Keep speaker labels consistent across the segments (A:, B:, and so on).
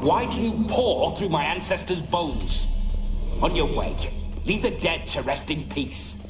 A: Why do you pour through my ancestors' bones? On your way, leave the dead to rest in peace.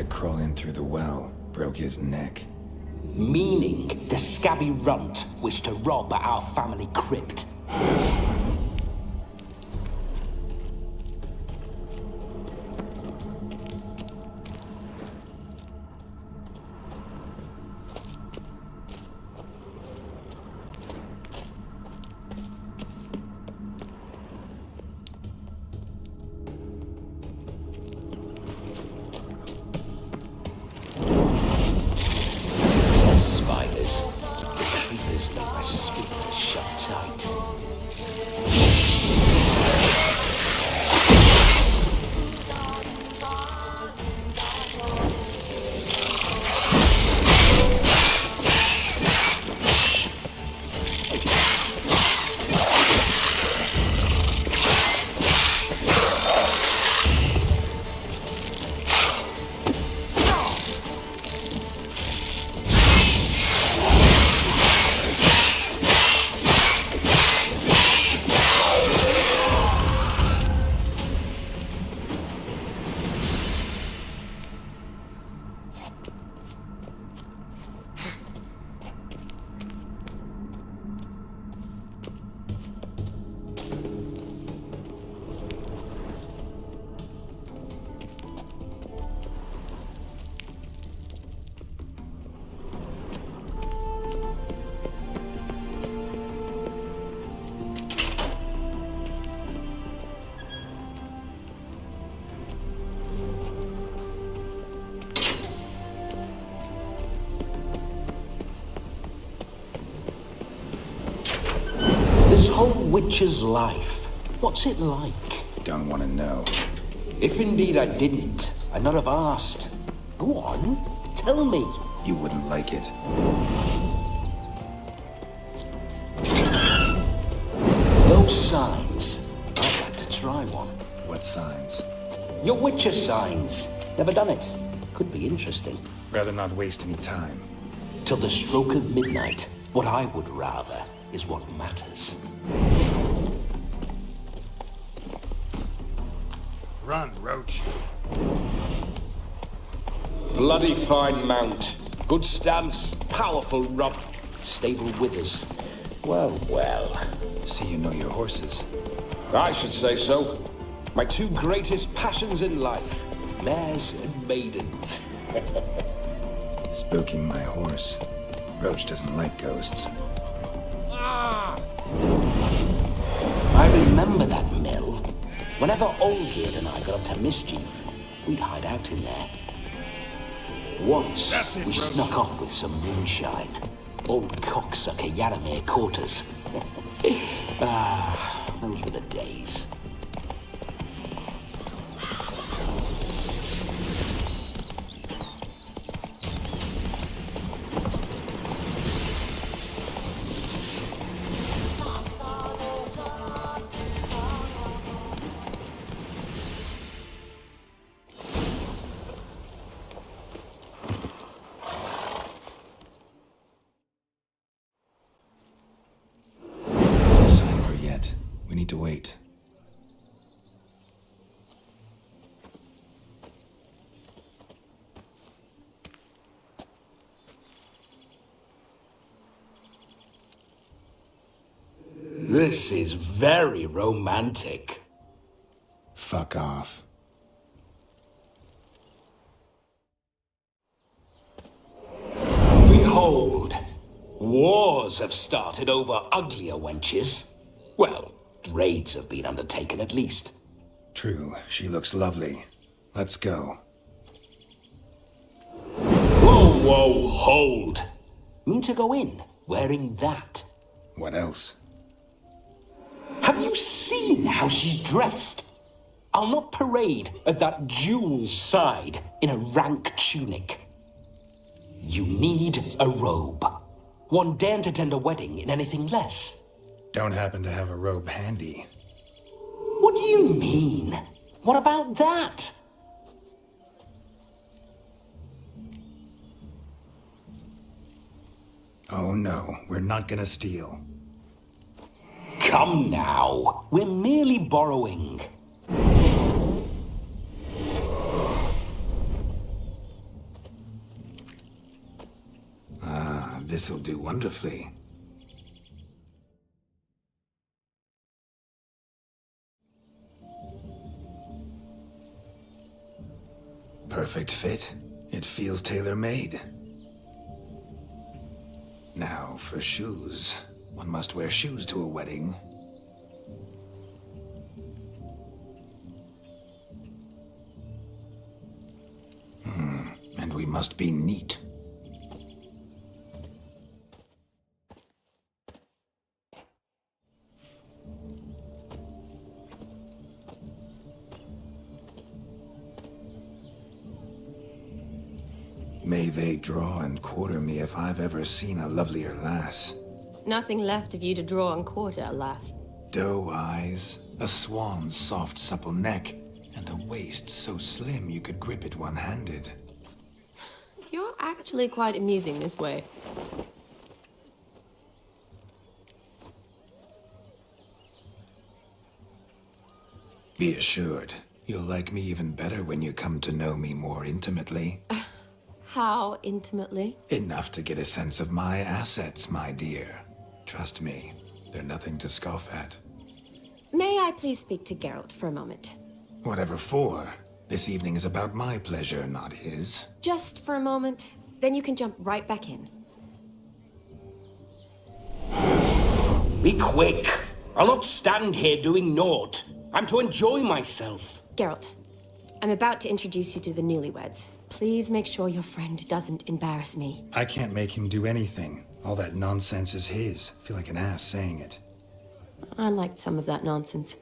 B: Crawl in through the well, broke his neck.
A: Meaning the scabby runt wished to rob our family crypt. This whole witch's life, what's it like?
B: Don't want to know.
A: If indeed I didn't, I'd not have asked. Go on, tell me.
B: You wouldn't like it.
A: Those signs, I'd like to try one.
B: What signs?
A: Your witcher signs. Never done it. Could be interesting.
B: Rather not waste any time.
A: Till the stroke of midnight, what I would rather is what matters.
B: Run, Roach.
A: Bloody fine mount. Good stance, powerful rump, stable withers. Well, well.
B: See you know your horses.
A: I should say so. My two greatest passions in life, mares and maidens.
B: Spooking my horse. Roach doesn't like ghosts.
A: I remember that mill. Whenever Olgierd and I got up to mischief, we'd hide out in there. Once, we snuck off with some moonshine. Old cocksucker Yaramir caught us. Those were the days.
B: To wait.
A: This is very romantic.
B: Fuck off.
A: Behold, wars have started over uglier wenches. Well, raids have been undertaken at least.
B: True, she looks lovely. Let's go.
A: Whoa, hold. Mean to go in? wearing that.
B: What else?
A: Have you seen how she's dressed? I'll not parade at that jewel's side in a rank tunic. You need a robe. One daren't attend a wedding in anything less.
B: Don't happen to have a robe handy.
A: What do you mean? What about that?
B: Oh no, we're not gonna steal.
A: Come now, we're merely borrowing.
B: This'll do wonderfully. Perfect fit. It feels tailor-made. Now, for shoes. One must wear shoes to a wedding. And we must be neat. May they draw and quarter me if I've ever seen a lovelier lass.
C: Nothing left of you to draw and quarter, alas.
B: Doe eyes, a swan's soft supple neck, and a waist so slim you could grip it one-handed.
C: You're actually quite amusing this way.
B: Be assured, you'll like me even better when you come to know me more intimately.
C: How intimately?
B: Enough to get a sense of my assets, my dear. Trust me, they're nothing to scoff at.
C: May I please speak to Geralt for a moment?
B: Whatever for. This evening is about my pleasure, not his.
C: Just for a moment, then you can jump right back in.
A: Be quick. I'll not stand here doing naught. I'm to enjoy myself.
C: Geralt, I'm about to introduce you to the newlyweds. Please make sure your friend doesn't embarrass me.
B: I can't make him do anything. All that nonsense is his. I feel like an ass saying it.
C: I liked some of that nonsense.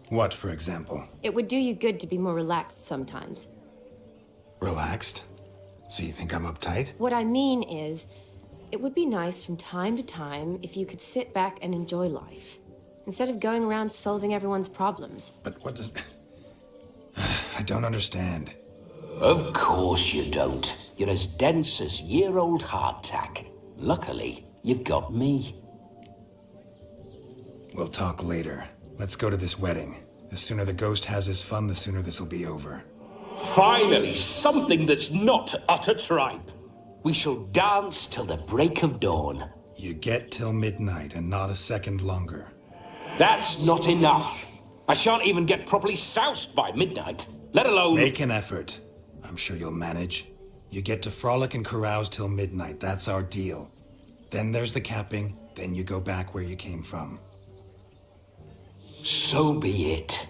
B: What, for example?
C: It would do you good to be more relaxed sometimes.
B: Relaxed? So you think I'm uptight?
C: What I mean is, it would be nice from time to time if you could sit back and enjoy life, instead of going around solving everyone's problems.
B: But what does... I don't understand.
A: Of course you don't. You're as dense as year-old hardtack. Luckily, you've got me.
B: We'll talk later. Let's go to this wedding. The sooner the ghost has his fun, the sooner this'll be over.
A: Finally, something that's not utter tripe. We shall dance till the break of dawn.
B: You get till midnight and not a second longer.
A: That's not enough. I shan't even get properly soused by midnight, let alone...
B: Make an effort. I'm sure you'll manage. You get to frolic and carouse till midnight. That's our deal. Then there's the capping. Then you go back where you came from.
A: So be it.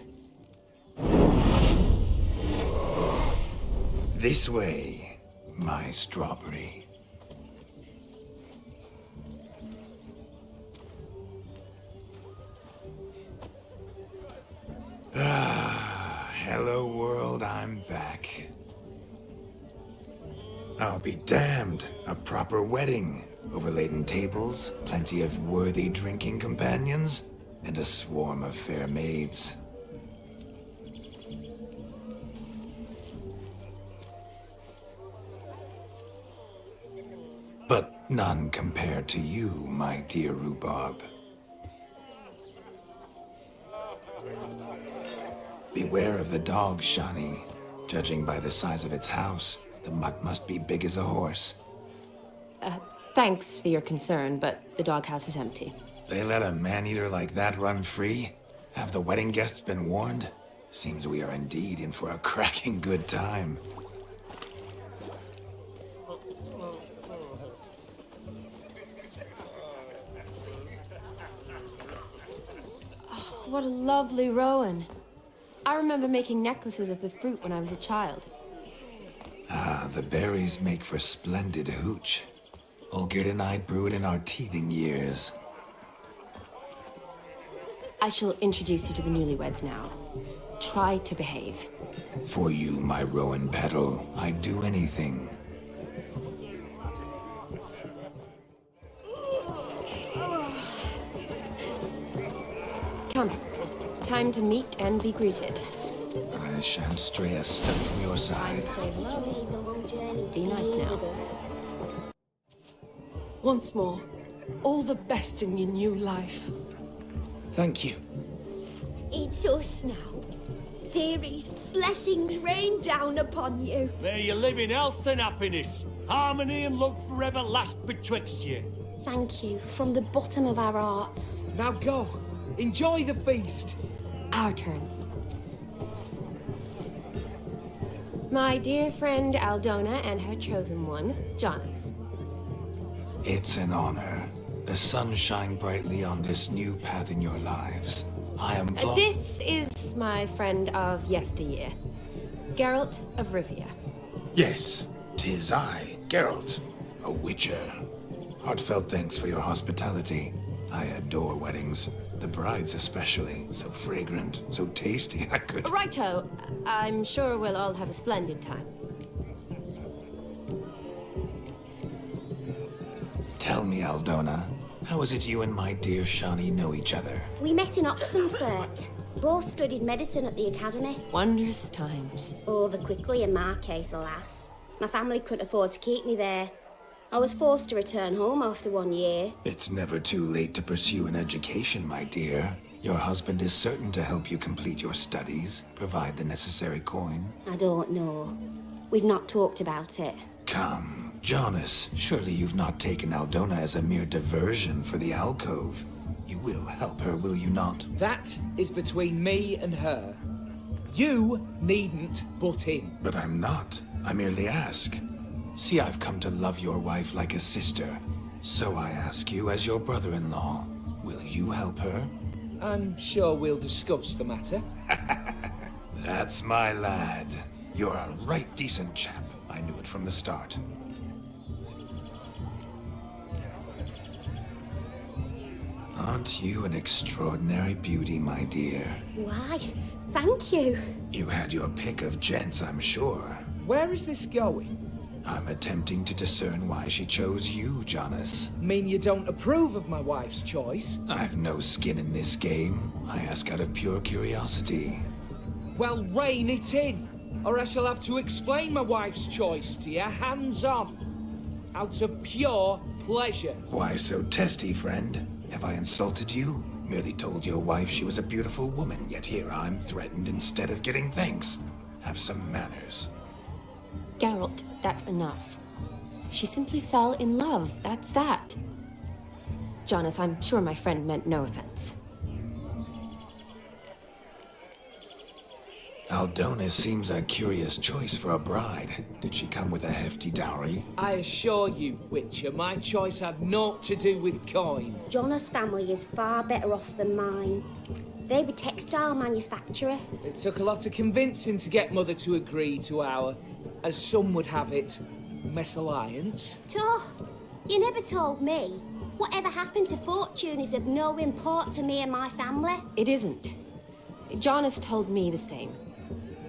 B: This way, my strawberry. Hello world, I'm back. I'll be damned. A proper wedding. Overladen tables, plenty of worthy drinking companions, and a swarm of fair maids. But none compared to you, my dear rhubarb. Beware of the dog, Shani. Judging by the size of its house, the mutt must be big as a horse.
C: Thanks for your concern, but the doghouse is empty.
B: They let a man-eater like that run free? Have the wedding guests been warned? Seems we are indeed in for a cracking good time.
C: What a lovely rowan. I remember making necklaces of the fruit when I was a child.
B: Ah, The berries make for splendid hooch. Olgierd and I brewed in our teething years.
C: I shall introduce you to the newlyweds now. Try to behave.
B: For you, my rowan petal, I'd do anything.
C: Come. Time to meet and be greeted.
B: I shan't stray a step from your side.
C: Be nice now.
D: Once more, all the best in your new life.
E: Thank you.
F: It's us now. Dearies, blessings rain down upon you.
G: May you live in health and happiness. Harmony and love forever last betwixt you.
F: Thank you from the bottom of our hearts.
E: Now go. Enjoy the feast.
C: Our turn. My dear friend Aldona and her chosen one, Jonas.
B: It's an honor. The sun shine brightly on this new path in your lives. I am
C: This is my friend of yesteryear, Geralt of Rivia.
B: Yes, 'tis I, Geralt, a witcher. Heartfelt thanks for your hospitality. I adore weddings. The brides especially. So fragrant, so tasty, I could...
C: Righto. I'm sure we'll all have a splendid time.
B: Tell me, Aldona, how is it you and my dear Shani know each other?
F: We met in Oxenfurt. Both studied medicine at the academy.
C: Wondrous times.
F: Over quickly in my case, alas. My family couldn't afford to keep me there. I was forced to return home after 1 year.
B: It's never too late to pursue an education, my dear. Your husband is certain to help you complete your studies, provide the necessary coin.
F: I don't know. We've not talked about it.
B: Come, Jonas, surely you've not taken Aldona as a mere diversion for the alcove. You will help her, will you not?
E: That is between me and her. You needn't butt in.
B: But I'm not. I merely ask. See, I've come to love your wife like a sister. So I ask you as your brother-in-law, will you help her?
E: I'm sure we'll discuss the matter.
B: That's my lad. You're a right decent chap. I knew it from the start. Aren't you an extraordinary beauty, my dear?
F: Why, thank you.
B: You had your pick of gents, I'm sure.
E: Where is this going?
B: I'm attempting to discern why she chose you, Jonas.
E: Mean you don't approve of my wife's choice?
B: I've no skin in this game. I ask out of pure curiosity.
E: Well, rein it in, or I shall have to explain my wife's choice to you hands-on. Out of pure pleasure.
B: Why so testy, friend? Have I insulted you? Merely told your wife she was a beautiful woman, yet here I'm threatened instead of getting thanks. Have some manners.
C: Geralt, that's enough. She simply fell in love, that's that. Jonas, I'm sure my friend meant no offense.
B: Aldona seems a curious choice for a bride. Did she come with a hefty dowry?
E: I assure you, Witcher, my choice had naught to do with coin.
F: Jonas' family is far better off than mine. They're a textile manufacturer.
E: It took a lot of convincing to get Mother to agree to our, as some would have it, mesalliance.
F: You never told me. Whatever happened to fortune is of no import to me and my family.
C: It isn't. Jonas told me the same.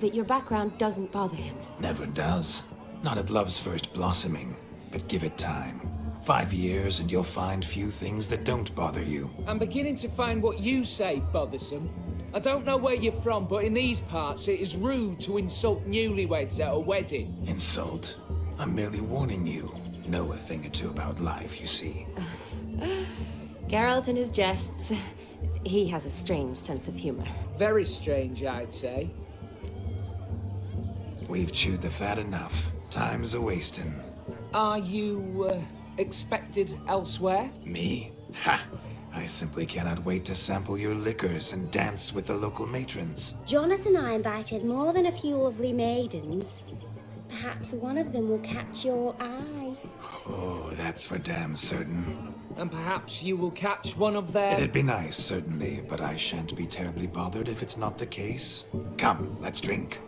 C: That your background doesn't bother him.
B: Never does. Not at love's first blossoming. But give it time. 5 years and you'll find few things that don't bother you.
E: I'm beginning to find what you say bothersome. I don't know where you're from, but in these parts it is rude to insult newlyweds at a wedding.
B: Insult? I'm merely warning you. Know a thing or two about life, you see.
C: Geralt and his jests. He has a strange sense of humor.
E: Very strange, I'd say.
B: We've chewed the fat enough. Time's a-wasting.
E: Are you, expected elsewhere?
B: Me? Ha! I simply cannot wait to sample your liquors and dance with the local matrons.
F: Jonas and I invited more than a few lovely maidens. Perhaps one of them will catch your eye.
B: Oh, that's for damn certain.
E: And perhaps you will catch one of their...
B: It'd be nice, certainly, but I shan't be terribly bothered if it's not the case. Come, let's drink.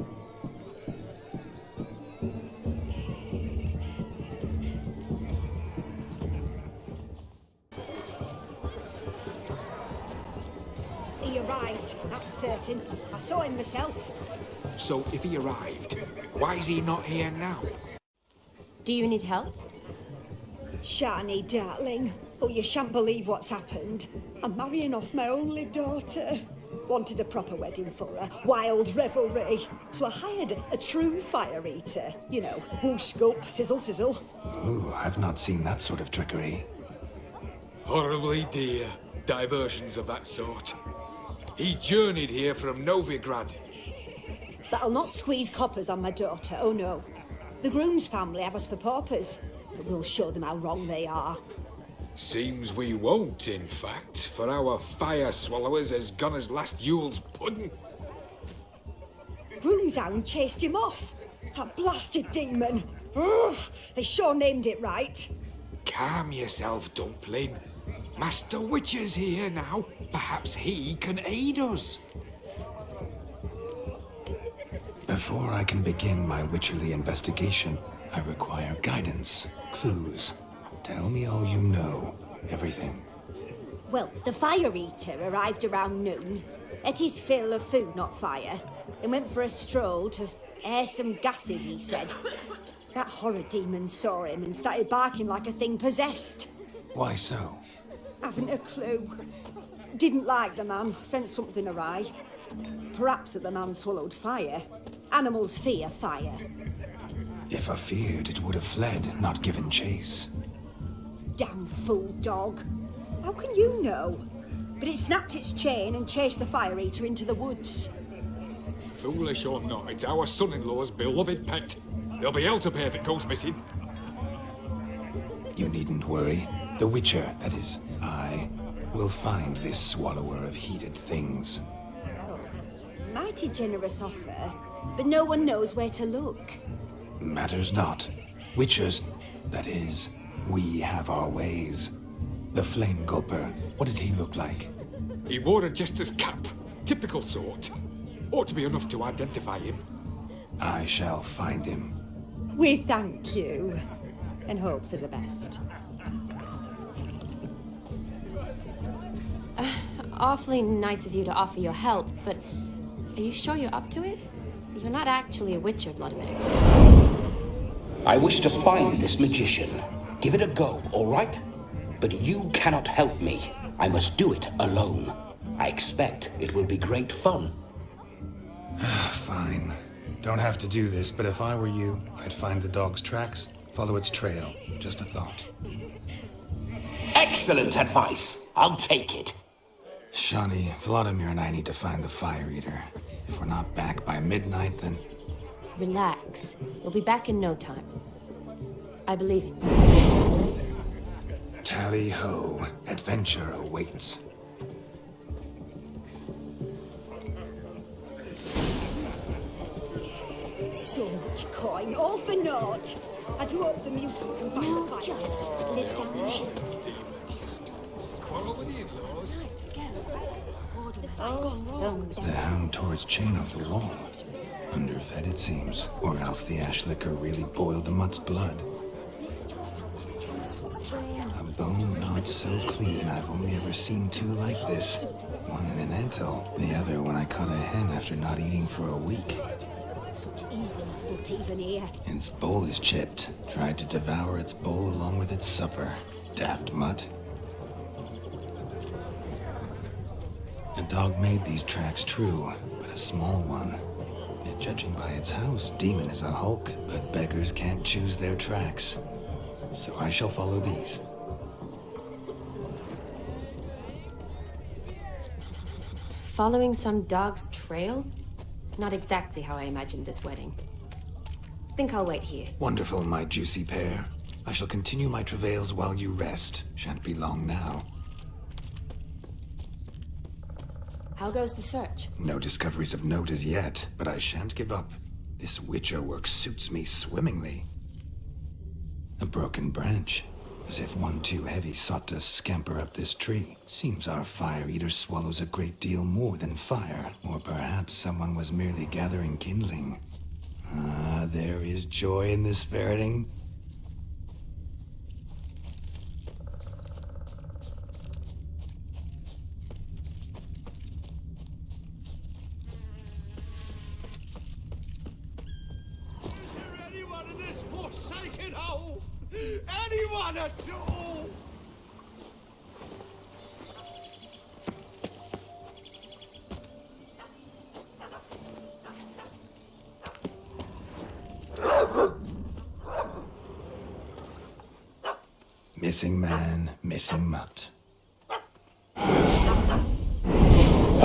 H: arrived, that's certain. I saw him myself.
I: So if he arrived, why is he not here now?
C: Do you need help?
H: Shani, darling. Oh, you shan't believe what's happened. I'm marrying off my only daughter. Wanted a proper wedding for her. Wild revelry. So I hired a true fire eater. You know, whoosh, gulp, sizzle, sizzle.
B: Ooh, I've not seen that sort of trickery.
I: Horribly dear diversions of that sort. He journeyed here from Novigrad.
H: But I'll not squeeze coppers on my daughter, oh no. The groom's family have us for paupers, but we'll show them how wrong they are.
I: Seems we won't, in fact, for our fire swallowers has gone as last Yule's pudding.
H: Groom's hound chased him off. That blasted demon. Ugh, they sure named it right.
I: Calm yourself, Dumpling. Master Witcher's here now. Perhaps he can aid us.
B: Before I can begin my witcherly investigation, I require guidance, clues. Tell me all you know. Everything.
H: Well, the fire eater arrived around noon. Ate his fill of food, not fire. Then went for a stroll to air some gases, he said. That horror demon saw him and started barking like a thing possessed.
B: Why so?
H: Haven't a clue. Didn't like the man, sent something awry. Perhaps that the man swallowed fire. Animals fear fire.
B: If I feared, it would have fled, not given chase.
H: Damn fool dog. How can you know? But it snapped its chain and chased the fire eater into the woods.
I: Foolish or not, it's our son-in-law's beloved pet. There'll be hell to pay if it goes missing.
B: You needn't worry. The Witcher, that is, I, will find this swallower of heated things.
H: Oh, mighty generous offer, but no one knows where to look.
B: Matters not. Witchers, that is, we have our ways. The Flame Gulper, what did he look like?
I: He wore a jester's cap. Typical sort. Ought to be enough to identify him.
B: I shall find him.
H: We thank you, and hope for the best.
C: Awfully nice of you to offer your help, but are you sure you're up to it? You're not actually a witcher, Vlodimir.
A: I wish to find this magician. Give it a go, all right? But you cannot help me. I must do it alone. I expect it will be great fun.
B: Fine. Don't have to do this, but if I were you, I'd find the dog's tracks, follow its trail. Just a thought.
A: Excellent advice. I'll take it.
B: Shani, Vlodimir and I need to find the fire eater. If we're not back by midnight, then...
C: Relax. We'll be back in no time. I believe in you.
B: Tally-ho. Adventure awaits.
H: So much coin, all for naught. I do hope the mutant can find the fire.
F: Just lives down there.
I: Quarrel with the in-laws.
B: The hound tore its chain off the wall. Underfed, it seems. Or else the ash liquor really boiled the mutt's blood. A bone not so clean I've only ever seen two like this. One in an anthill, the other when I caught a hen after not eating for a week.
H: Such evil afoot even here.
B: Its bowl is chipped. Tried to devour its bowl along with its supper. Daft mutt. A dog made these tracks true, but a small one. Yet judging by its house, demon is a hulk, but beggars can't choose their tracks. So I shall follow these.
C: Following some dog's trail? Not exactly how I imagined this wedding. Think I'll wait here.
B: Wonderful, my juicy pair. I shall continue my travails while you rest. Shan't be long now.
C: How goes the search?
B: No discoveries of note as yet, but I shan't give up. This witcher work suits me swimmingly. A broken branch, as if one too heavy sought to scamper up this tree. Seems our fire eater swallows a great deal more than fire, or perhaps someone was merely gathering kindling. Ah, there is joy in this ferreting.
G: fun at all!
B: Missing man, missing mutt.
A: Am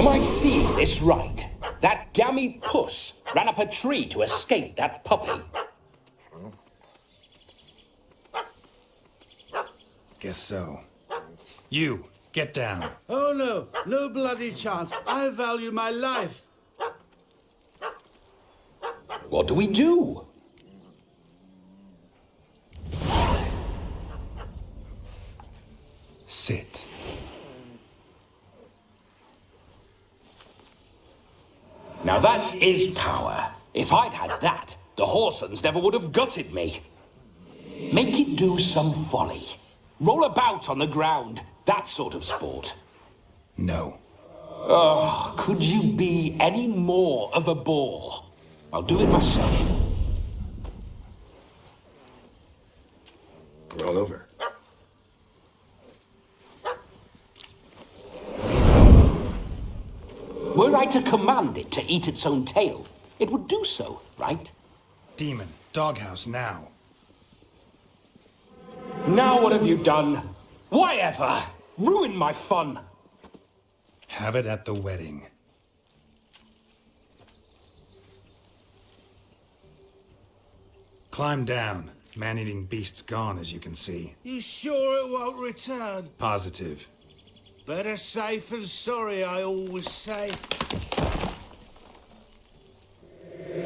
A: I seeing this right? That gammy puss ran up a tree to escape that puppy.
B: Guess so. You, get down.
J: Oh no, no bloody chance. I value my life.
A: What do we do?
B: Sit.
A: Now that is power. If I'd had that, the Horsons never would have gutted me. Make it do some folly. Roll about on the ground. That sort of sport.
B: No.
A: Oh, could you be any more of a bore? I'll do it myself.
B: Roll over.
A: Were I to command it to eat its own tail, it would do so, right?
B: Demon, doghouse now.
A: Now what have you done? Why ever? Ruin my fun.
B: Have it at the wedding. Climb down. Man-eating beast's gone, as you can see.
J: You sure it won't return?
B: Positive.
J: Better safe than sorry, I always say.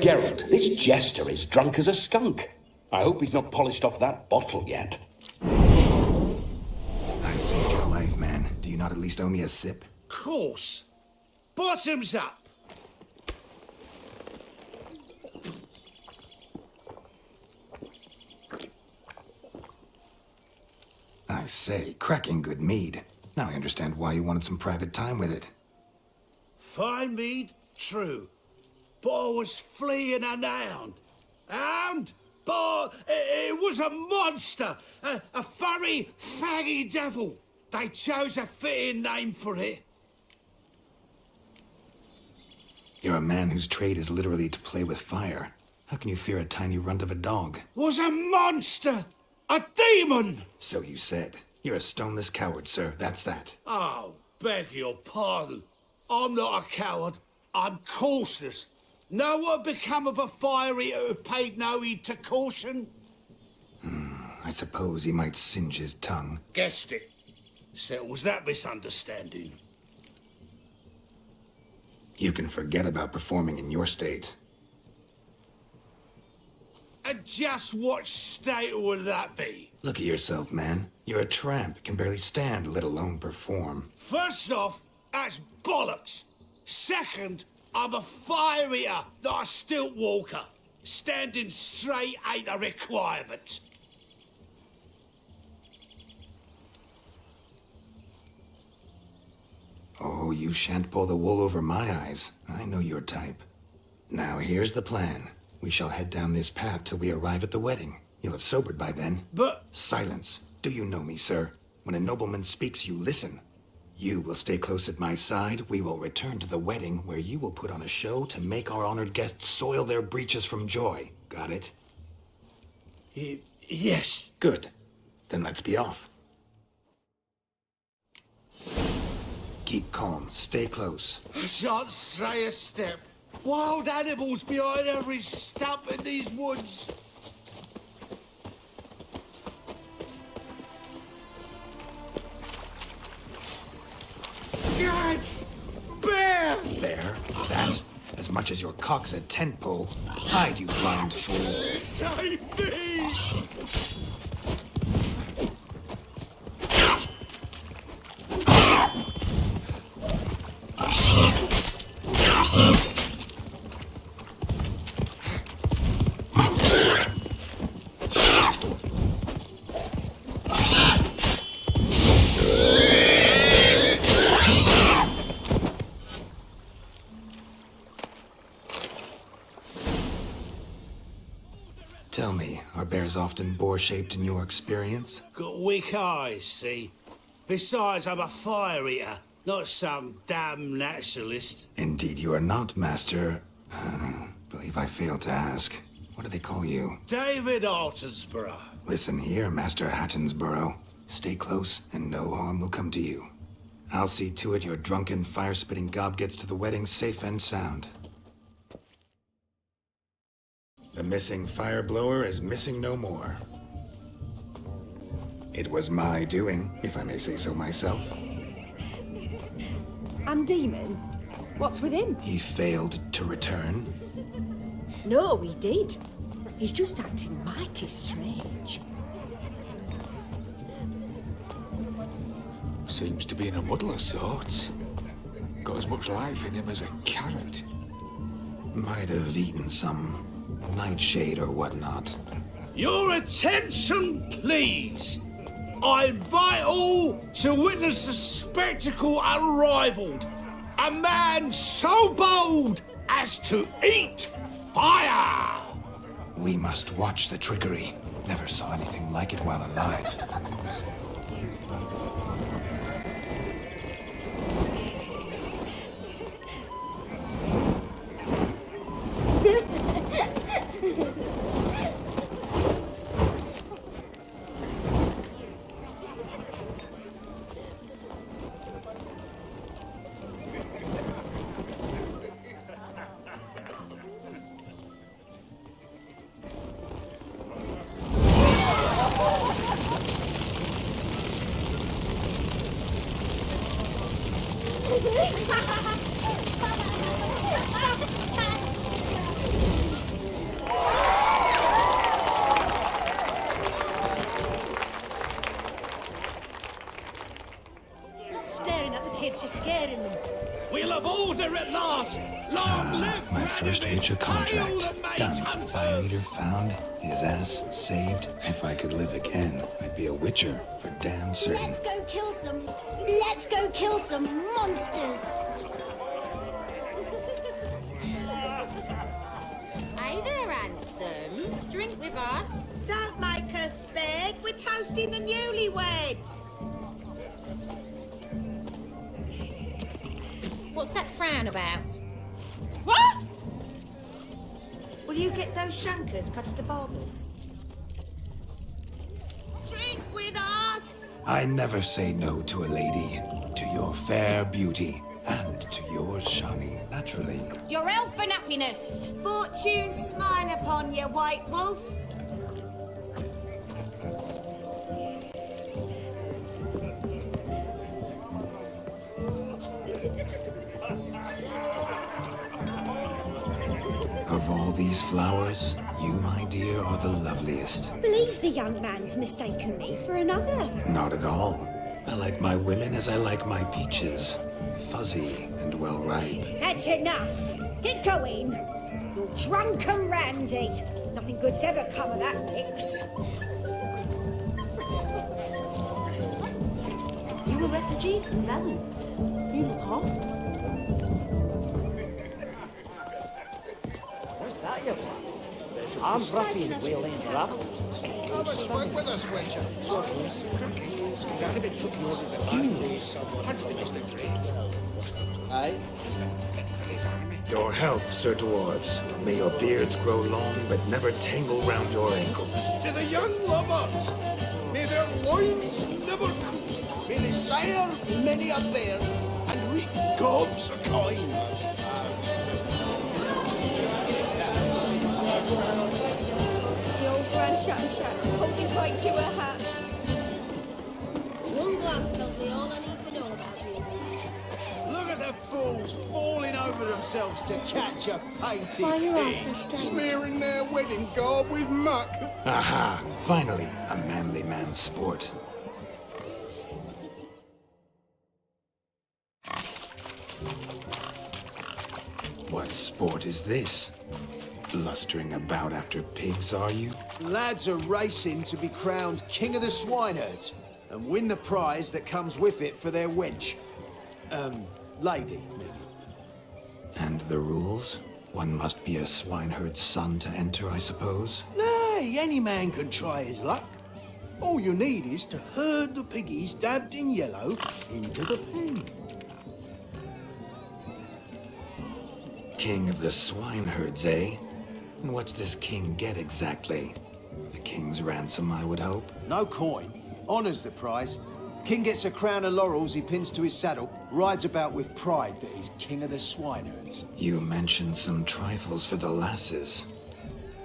A: Geralt, this jester is drunk as a skunk. I hope he's not polished off that bottle yet.
B: I saved your life, man. Do you not at least owe me a sip?
J: Course. Bottoms up.
B: I say, cracking good mead. Now I understand why you wanted some private time with it.
J: Fine mead, true. But I was fleeing an hound. Hound? But it was a monster. A furry, faggy devil. They chose a fitting name for it.
B: You're a man whose trade is literally to play with fire. How can you fear a tiny runt of a dog?
J: Was a monster. A demon.
B: So you said. You're a stoneless coward, sir. That's that.
J: Oh, beg your pardon. I'm not a coward. I'm cautious. Know what become of a fiery who paid no heed to caution?
B: I suppose he might singe his tongue.
J: Guessed it. Settles that misunderstanding.
B: You can forget about performing in your state.
J: And just what state would that be?
B: Look at yourself, man. You're a tramp, can barely stand, let alone perform.
J: First off, that's bollocks. Second, I'm a fire eater, not a stilt walker. Standing straight ain't a requirement.
B: Oh, you shan't pull the wool over my eyes. I know your type. Now, here's the plan. We shall head down this path till we arrive at the wedding. You'll have sobered by then.
J: But...
B: Silence. Do you know me, sir? When a nobleman speaks, you listen. You will stay close at my side. We will return to the wedding, where you will put on a show to make our honored guests soil their breeches from joy. Got it?
J: Yes.
B: Good. Then let's be off. Keep calm. Stay close.
J: I shan't stray a step. Wild animals behind every stump in these woods. Gats! Bear!
B: Bear? That? As much as your cock's a tent pole. Hide, you blind fool.
J: Save me!
B: flowers often boar-shaped in your experience?
J: Got weak eyes, see? Besides, I'm a fire eater, not some damn naturalist.
B: Indeed you are not, Master. Believe I failed to ask. What do they call you?
J: David Altonsborough.
B: Listen here, Master Hattonsborough. Stay close, and no harm will come to you. I'll see to it your drunken, fire-spitting gob gets to the wedding safe and sound. The missing fire blower is missing no more. It was my doing, if I may say so myself.
H: And Demon? What's with him?
B: He failed to return.
H: No, he did. He's just acting mighty strange.
I: Seems to be in a muddle of sorts. Got as much life in him as a carrot.
B: Might have eaten some nightshade or whatnot.
J: Your attention, please. I invite all to witness a spectacle unrivaled. A man so bold as to eat fire!
B: We must watch the trickery. Never saw anything like it while alive.
H: Stop staring at the kids, you're scaring them.
J: We'll have order at last! Long live
B: My first
J: Vlodimir!
B: Witcher contract.
J: Hail the mage
B: Done.
J: hunters!
B: Fire eater found. His ass saved. If I could live again, I'd be a Witcher for damn certain.
K: Let's go kill some. Let's go kill some monsters.
F: Hey there, handsome. Drink with us. Don't make us beg. We're toasting the newlyweds.
K: What's that frown about?
F: What? Will you get those shankers cut at a barber's? Drink with us.
B: I never say no to a lady. To your fair beauty. And to yours, Shani, naturally.
K: Your elfin happiness.
F: Fortune smile upon you, white wolf.
B: Of all these flowers, you, my dear, are the loveliest.
H: Believe the young man's mistaken me for another.
B: Not at all. I like my women as I like my peaches. Fuzzy and well ripe.
H: That's enough. Get going. You're drunk and randy. Nothing good's ever come of that mix.
L: You a refugee from Velen? You look awful.
M: What's that you want? I'm Ruffy and Whale End Travel.
N: Have a swig with us, Witcher.
M: Aye.
B: Your health, Sir Dwarves. May your beards grow long, but never tangle round your ankles.
N: To the young lovers, may their loins never cook. May they sire many a bairn and reap gobs of coin.
K: The old Grand Shat holding tight to her hat. One glance tells me all I need to know about you.
J: Look at the fools falling over themselves to catch a painted
K: Why you're all
J: pig.
K: so strange.
N: Smearing their wedding garb with muck.
B: Aha! Finally, a manly man's sport. What sport is this? Blustering about after pigs, are you?
O: Lads are racing to be crowned King of the Swineherds and win the prize that comes with it for their wench. Lady, maybe.
B: And the rules? One must be a swineherd's son to enter, I suppose?
O: No,
J: Hey, any man can try his luck. All you need is to herd the piggies dabbed in yellow into the pen.
B: King of the swineherds, eh? And what's this king get exactly? A king's ransom, I would hope.
O: No coin. Honours the prize. King gets a crown of laurels he pins to his saddle, rides about with pride that he's king of the swineherds.
B: You mentioned some trifles for the lasses.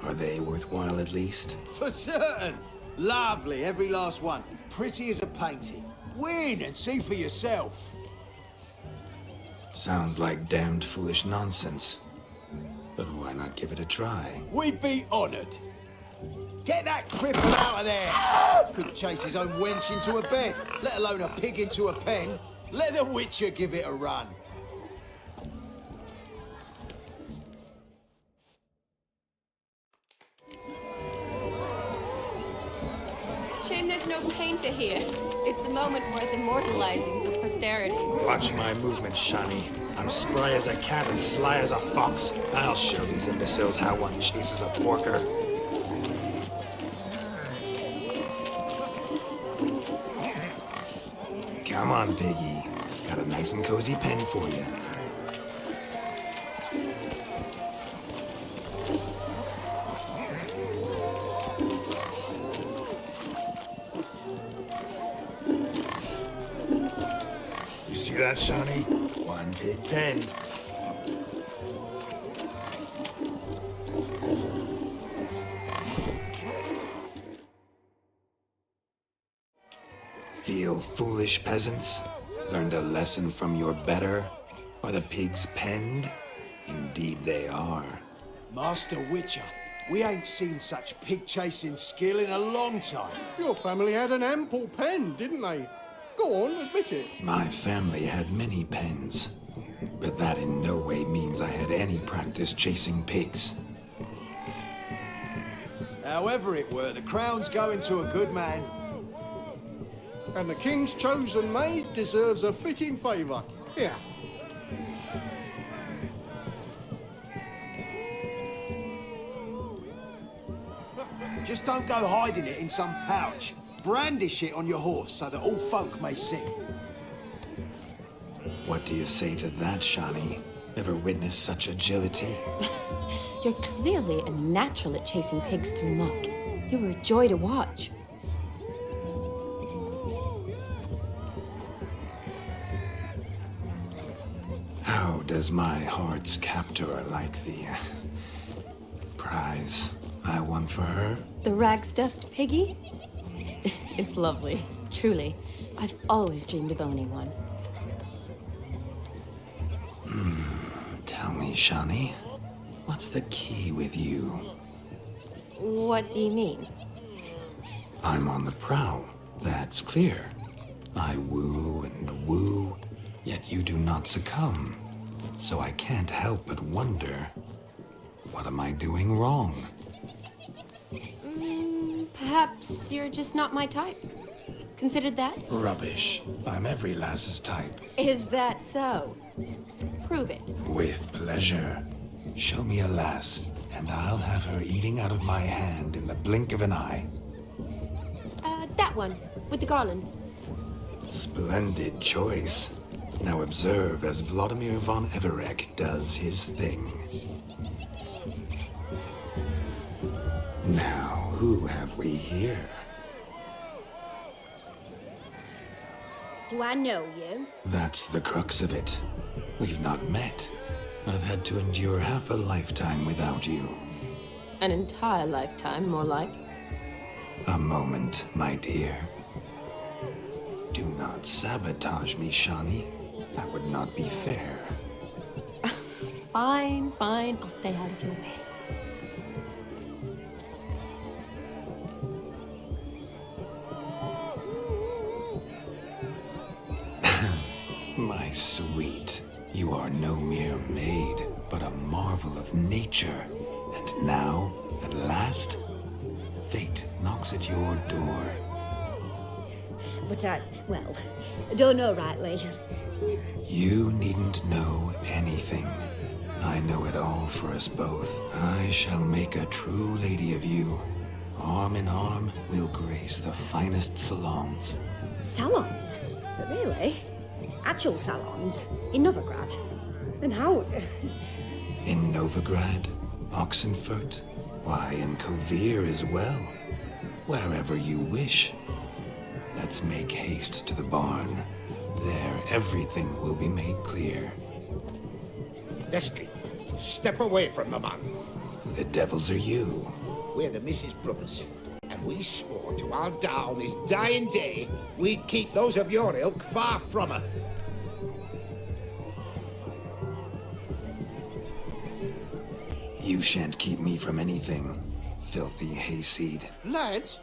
B: Are they worthwhile at least?
O: For certain! Lovely, every last one. Pretty as a painting. Win and see for yourself.
B: Sounds like damned foolish nonsense. But why not give it a try?
O: We'd be honoured. Get that cripple out of there! Couldn't chase his own wench into a bed, let alone a pig into a pen. Let the Witcher give it a run.
C: Shame there's no painter here. It's a moment worth immortalizing for posterity.
B: Watch my movements, Shani. I'm spry as a cat and sly as a fox. I'll show these imbeciles how one chases a porker. Come on, piggy. Got a nice and cozy pen for you. You see that, Shani? One pig penned. Feel foolish, peasants? Learned a lesson from your better? Are the pigs penned? Indeed they are.
O: Master Witcher, we ain't seen such pig-chasing skill in a long time.
P: Your family had an ample pen, didn't they? Go on, admit it.
B: My family had many pens, but that in no way means I had any practice chasing pigs.
O: However it were, the crown's going to a good man.
P: And the king's chosen maid deserves a fitting favour. Here.
O: Just don't go hiding it in some pouch. Brandish it on your horse so that all folk may see.
B: What do you say to that, Shani? Ever witnessed such agility?
C: You're clearly a natural at chasing pigs through muck. You were a joy to watch.
B: How does my heart's captor like the prize I won for her?
C: The rag-stuffed piggy? It's lovely, truly. I've always dreamed of owning one.
B: Tell me, Shani, what's the key with you?
C: What do you mean?
B: I'm on the prowl, that's clear. I woo and woo, yet you do not succumb. So I can't help but wonder, what am I doing wrong?
C: Perhaps you're just not my type. Considered that?
B: Rubbish. I'm every lass's type.
C: Is that so? Prove it.
B: With pleasure. Show me a lass, and I'll have her eating out of my hand in the blink of an eye.
C: That one, with the garland.
B: Splendid choice. Now observe as Vlodimir von Everek does his thing. Now, who have we here?
F: Do I know you?
B: That's the crux of it. We've not met. I've had to endure half a lifetime without you.
C: An entire lifetime, more like.
B: A moment, my dear. Do not sabotage me, Shani. That would not be fair.
C: Fine, fine. I'll stay out of your way.
B: My sweet, you are no mere maid, but a marvel of nature. And now, at last, fate knocks at your door.
H: But I don't know rightly.
B: You needn't know anything. I know it all for us both. I shall make a true lady of you, Arm in arm, we'll grace the finest salons.
H: Salons? But really? Actual salons? In Novigrad? Then how...
B: In Novigrad, Oxenfurt, why, in Kovir as well. Wherever you wish. Let's make haste to the barn. There, everything will be made clear.
J: Leslie, step away from the man.
B: Who the devils are you?
J: We're the Mrs. Brothers, and we swore to our down his dying day we'd keep those of your ilk far from her.
B: You shan't keep me from anything, filthy hayseed.
N: Lads,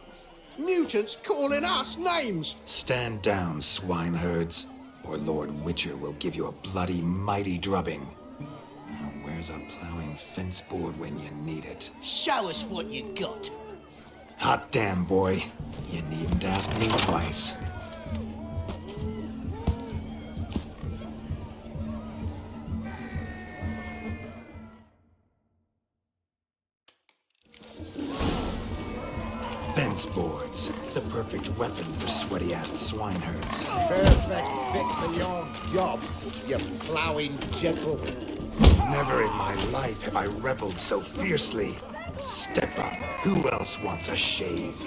N: mutants calling us names.
B: Stand down, swineherds, or Lord Witcher will give you a bloody mighty drubbing. Now, where's our plowing fence board when you need it?
N: Show us what you got.
B: Hot damn, boy. You needn't ask me twice. Fence boards, the perfect weapon for sweaty-assed swineherds.
J: Perfect fit for your job, you ploughing gentleman.
B: Never in my life have I reveled so fiercely. Step up. Who else wants a shave?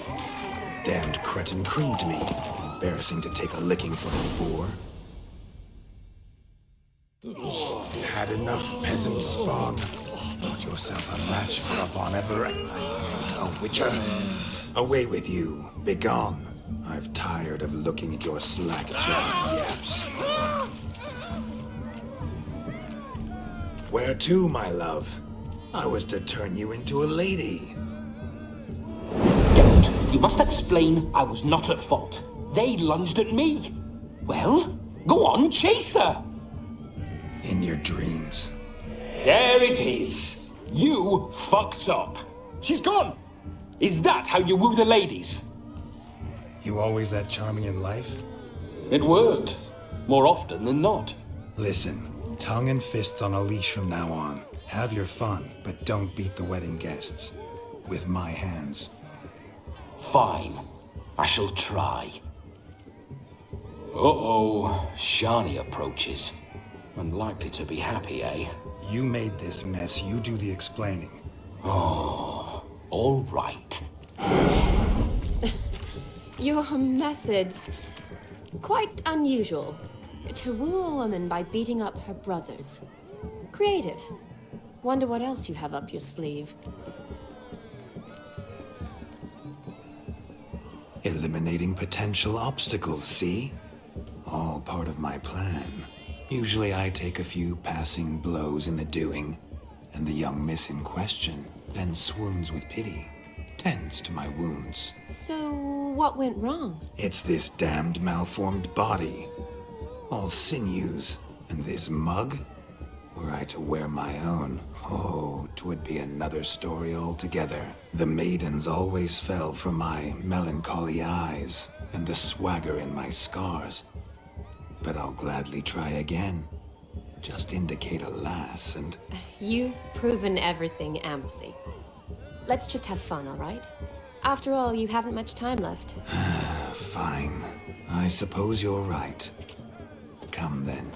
B: Damned cretin creamed me. Embarrassing to take a licking from a boar. Had enough, peasant spawn. Got yourself a match for a Von Everett. A Witcher. Away with you. Begone. I've tired of looking at your slack-jawed yaps. Where to, my love? I was to turn you into a lady.
A: Geralt, you must explain I was not at fault. They lunged at me. Well, go on, chase her.
B: In your dreams.
A: There it is. You fucked up. She's gone. Is that how you woo the ladies?
B: You always that charming in life?
A: It worked. More often than not.
B: Listen, tongue and fists on a leash from now on. Have your fun, but don't beat the wedding guests. With my hands.
A: Fine. I shall try. Uh-oh. Shani approaches. Unlikely to be happy, eh?
B: You made this mess. You do the explaining.
A: Oh, all right.
C: Your methods... quite unusual. To woo a woman by beating up her brothers. Creative. Wonder what else you have up your sleeve.
B: Eliminating potential obstacles, see? All part of my plan. Usually I take a few passing blows in the doing, and the young miss in question then swoons with pity, tends to my wounds.
C: So, what went wrong?
B: It's this damned malformed body. All sinews, and this mug? Were I to wear my own, oh, 'twould be another story altogether. The maidens always fell for my melancholy eyes, and the swagger in my scars. But I'll gladly try again. Just indicate a lass and...
C: You've proven everything amply. Let's just have fun, all right? After all, you haven't much time left.
B: Fine. I suppose you're right. Come then.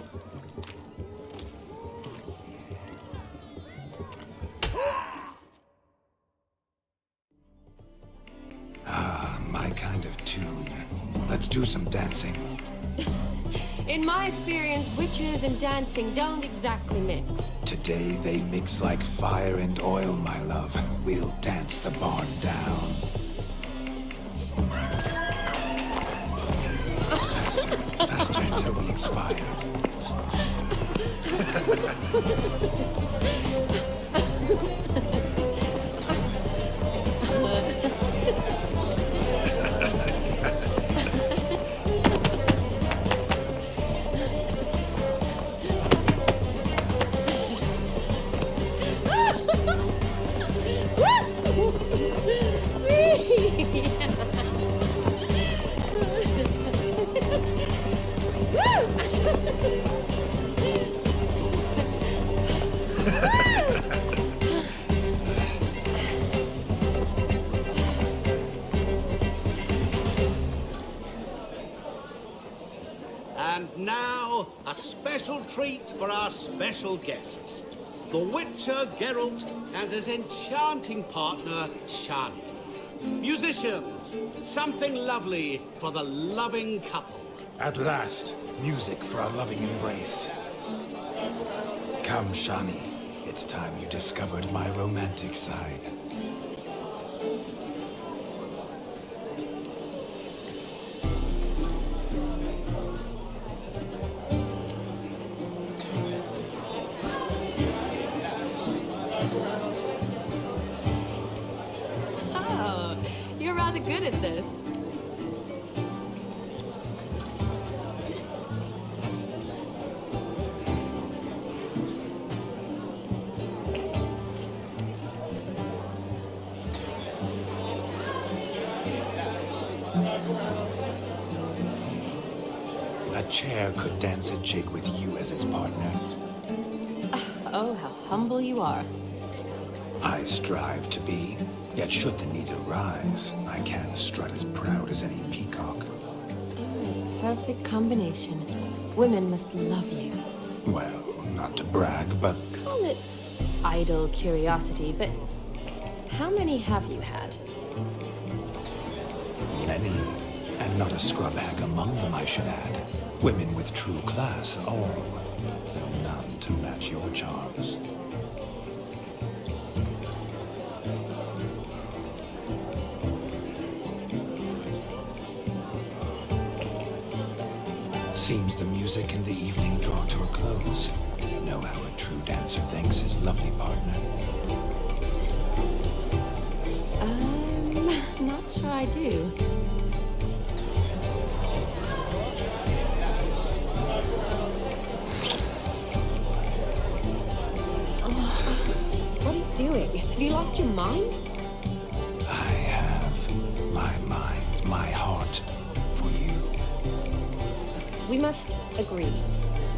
B: Ah, my kind of tune. Let's do some dancing.
C: In my experience, witches and dancing don't exactly mix.
B: Today they mix like fire and oil, my love. We'll dance the barn down. Faster, faster until we expire.
K: Woo!
J: And now, a special treat for our special guests. The Witcher Geralt and his enchanting partner, Shani. Musicians, something lovely for the loving couple.
B: At last, music for a loving embrace. Come, Shani. It's time you discovered my romantic side.
C: Oh, you're rather good at this.
B: A chair could dance a jig with you as its partner.
C: Oh, how humble you are.
B: I strive to be, yet should the need arise, I can strut as proud as any peacock.
C: Perfect combination. Women must love you.
B: Well, not to brag, but
C: Call it idle curiosity, but how many have you had?
B: many, and not a scrub hag among them, I should add. Women with true class, all, though none to match your charms. Seems the music and the evening draw to a close. Know how a true dancer thanks his lovely partner.
C: Not sure I do. What are you doing? Have you lost your mind?
B: I have my mind, my heart for you.
C: We must agree.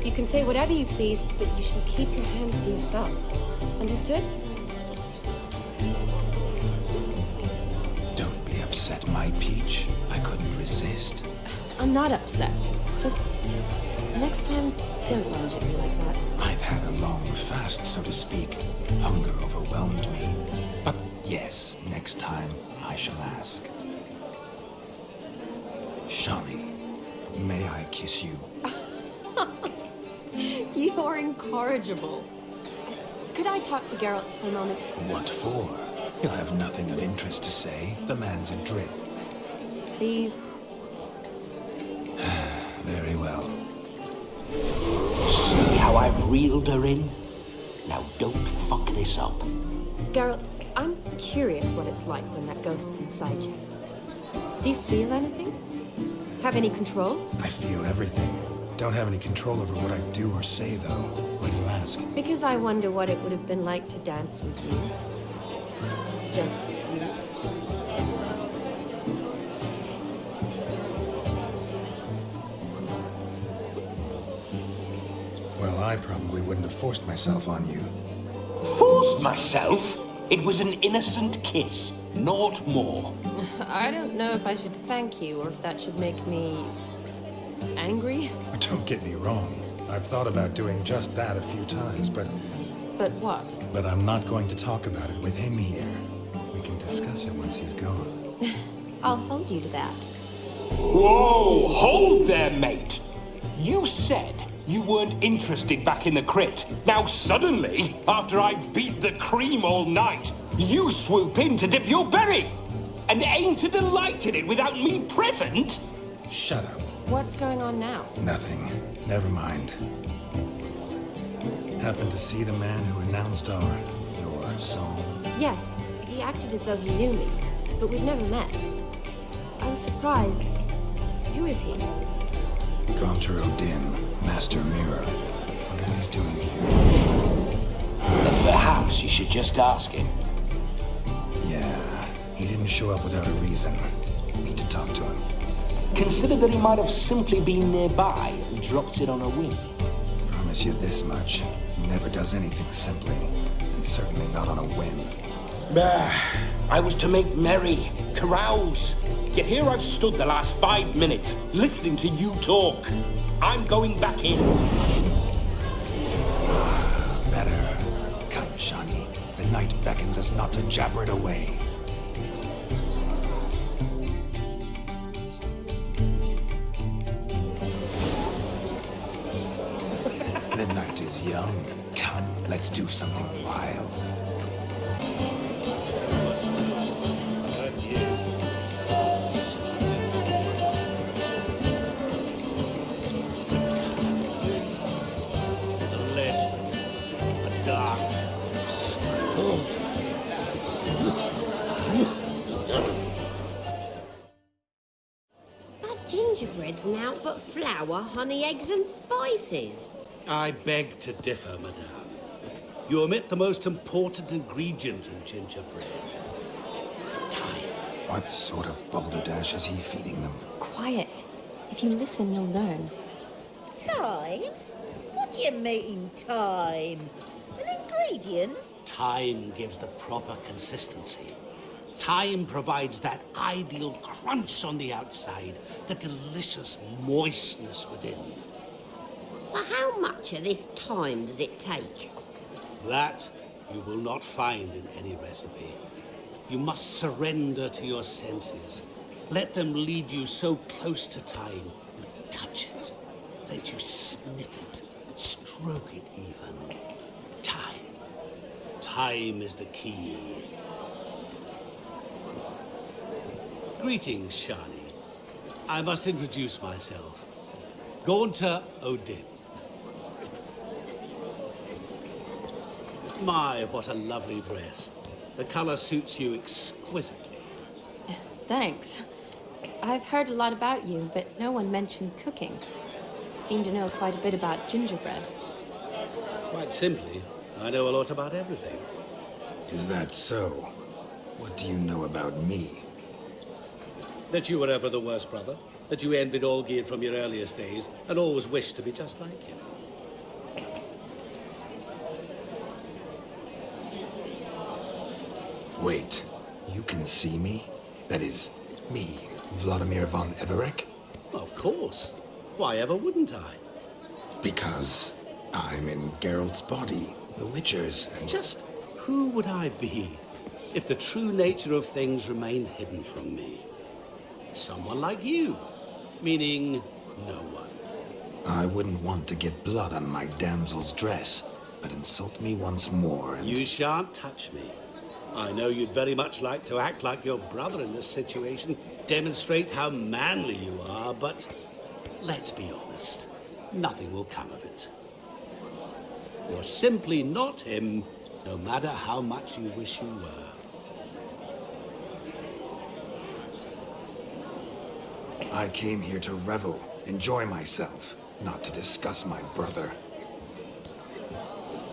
C: You can say whatever you please, but you shall keep your hands to yourself. Understood?
B: Don't be upset, my peach. I couldn't resist.
C: I'm not upset. Just next time, don't lunge at me like that.
B: I'd had a long fast, so to speak. Hunger overwhelmed me. But yes, next time I shall ask. Shani, may I kiss you?
C: You're incorrigible. Could I talk to Geralt for a moment?
B: What for? He'll have nothing of interest to say. The man's a drip.
C: Please.
B: Very well.
A: See how I've reeled her in? Now don't fuck this up.
C: Geralt, I'm curious what it's like when that ghost's inside you. Do you feel anything? Have any control?
B: I feel everything. Don't have any control over what I do or say, though. Why do you ask?
C: Because I wonder what it would have been like to dance with you. Just you.
B: Well, I probably wouldn't have forced myself on you.
A: Forced myself? It was an innocent kiss, naught more.
C: I don't know if I should thank you or if that should make me angry.
B: Don't get me wrong. I've thought about doing just that a few times, but
C: But what?
B: But I'm not going to talk about it with him here. We can discuss it once he's gone.
C: I'll hold you to that.
A: Whoa, hold there, mate. You said you weren't interested back in the crypt. Now suddenly, after I beat the cream all night, you swoop in to dip your berry. And aim to delight in it without me present?
B: Shut up.
C: What's going on now?
B: Nothing. Never mind. Happened to see the man who announced your song?
C: Yes, he acted as though he knew me, but we've never met. I was surprised. Who is he?
B: Gaunter O'Dim, Master Mirror. Wonder what he's doing here.
A: Then perhaps you should just ask him.
B: Yeah, he didn't show up without a reason. Need to talk to him.
A: Consider that he might have simply been nearby and dropped it on a whim.
B: Promise you this much. He never does anything simply, and certainly not on a whim.
A: I was to make merry, carouse. Yet here I've stood the last 5 minutes, listening to you talk.
G: I'm going back in.
B: Better. Come, Shani. The night beckons us not to jabber it away. The night is young. Come, let's do something wild.
F: But gingerbread's naught but flour, honey, eggs and spices.
J: I beg to differ, madame. You omit the most important ingredient in gingerbread. Time.
B: What sort of balderdash is he feeding them?
C: Quiet. If you listen, you'll learn.
F: Time? What do you mean, time? An ingredient?
J: Time gives the proper consistency. Time provides that ideal crunch on the outside, the delicious moistness within.
F: So how much of this time does it take?
J: That you will not find in any recipe. You must surrender to your senses. Let them lead you so close to time, you touch it. Let you sniff it, stroke it even. Time. Time is the key. Greetings, Shani. I must introduce myself. Gaunter Odin. My, what a lovely dress. The color suits you exquisitely.
C: Thanks. I've heard a lot about you, but no one mentioned cooking. Seem to know quite a bit about gingerbread.
J: Quite simply, I know a lot about everything.
B: Is that so? What do you know about me?
J: That you were ever the worst brother. That you envied Olgierd from your earliest days and always wished to be just like him.
B: Wait, you can see me? That is, me, Vlodimir von Everek?
J: Of course. Why ever wouldn't I?
B: Because I'm in Geralt's body, the Witcher's, and...
J: Just who would I be if the true nature of things remained hidden from me? Someone like you. Meaning, no one.
B: I wouldn't want to get blood on my damsel's dress, but insult me once more and...
J: You shan't touch me. I know you'd very much like to act like your brother in this situation, demonstrate how manly you are, but let's be honest, nothing will come of it. You're simply not him, no matter how much you wish you were.
B: I came here to revel, enjoy myself, not to discuss my brother.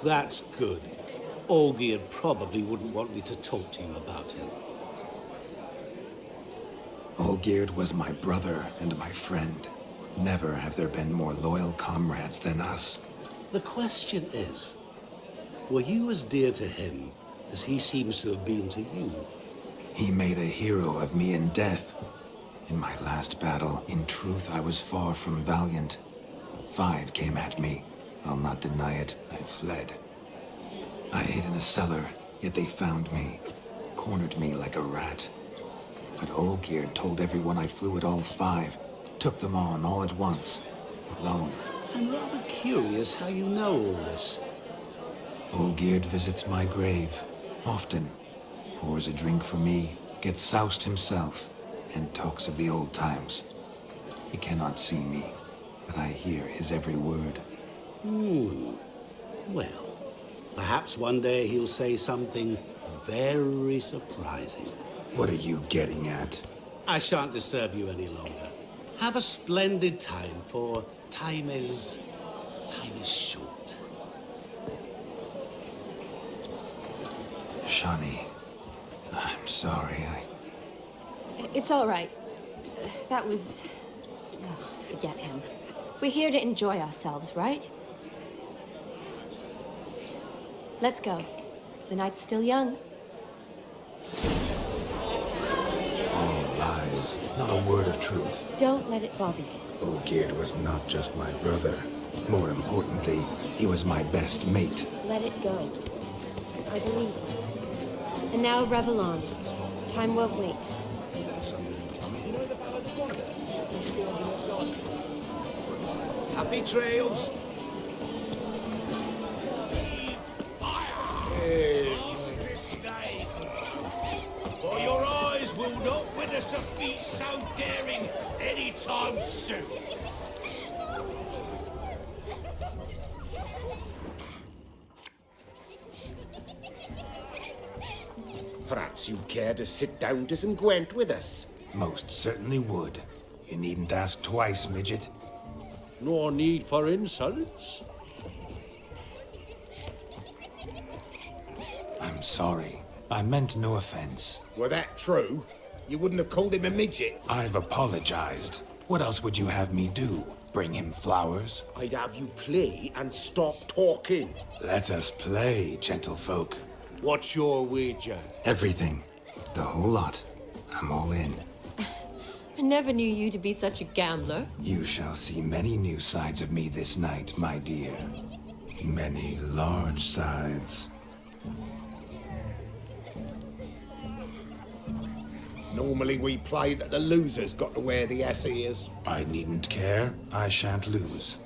J: That's good. Olgierd probably wouldn't want me to talk to you about him.
B: Olgierd was my brother and my friend. Never have there been more loyal comrades than us.
J: The question is, were you as dear to him as he seems to have been to you?
B: He made a hero of me in death. In my last battle, in truth, I was far from valiant. 5 came at me. I'll not deny it, I fled. I hid in a cellar, yet they found me, cornered me like a rat. But Olgierd told everyone I flew at all 5, took them on all at once, alone.
J: I'm rather curious how you know all this.
B: Olgierd visits my grave, often, pours a drink for me, gets soused himself, and talks of the old times. He cannot see me, but I hear his every word.
J: Well, perhaps one day he'll say something very surprising.
B: What are you getting at?
J: I shan't disturb you any longer. Have a splendid time, for time is short.
B: Shani, I'm sorry,
C: It's all right. That was... Oh, forget him. We're here to enjoy ourselves, right? Let's go. The night's still young.
B: All lies lies, not a word of truth.
C: Don't let it bother you.
B: Olgierd was not just my brother. More importantly, he was my best mate.
C: Let it go. I believe you. And now revel on. Time won't wait.
J: Happy trails. For your eyes will not witness a feat so daring anytime soon.
Q: Perhaps you'd care to sit down to some Gwent with us?
B: Most certainly would. You needn't ask twice, midget.
G: No need for insults.
B: I'm sorry. I meant no offense.
Q: Were that true, you wouldn't have called him a midget.
B: I've apologized. What else would you have me do? Bring him flowers?
Q: I'd have you play and stop talking.
B: Let us play, gentlefolk.
G: What's your wager?
B: Everything. The whole lot. I'm all in.
C: I never knew you to be such a gambler.
B: You shall see many new sides of me this night, my dear. Many large sides.
Q: Normally we play that the loser's got to wear the ass ears.
B: I needn't care. I shan't lose.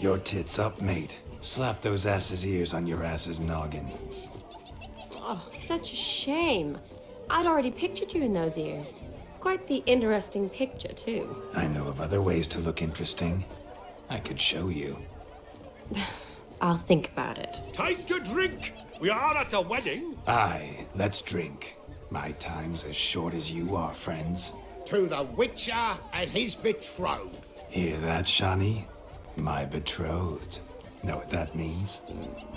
B: Your tits up, mate. Slap those asses' ears on your ass's noggin.
C: Oh, such a shame. I'd already pictured you in those ears. Quite the interesting picture, too.
B: I know of other ways to look interesting. I could show you.
C: I'll think about it.
G: Time to drink! We are at a wedding.
B: Aye, let's drink. My time's as short as you are, friends.
Q: To the Witcher and his betrothed.
B: Hear that, Shani? My betrothed. Know what that means?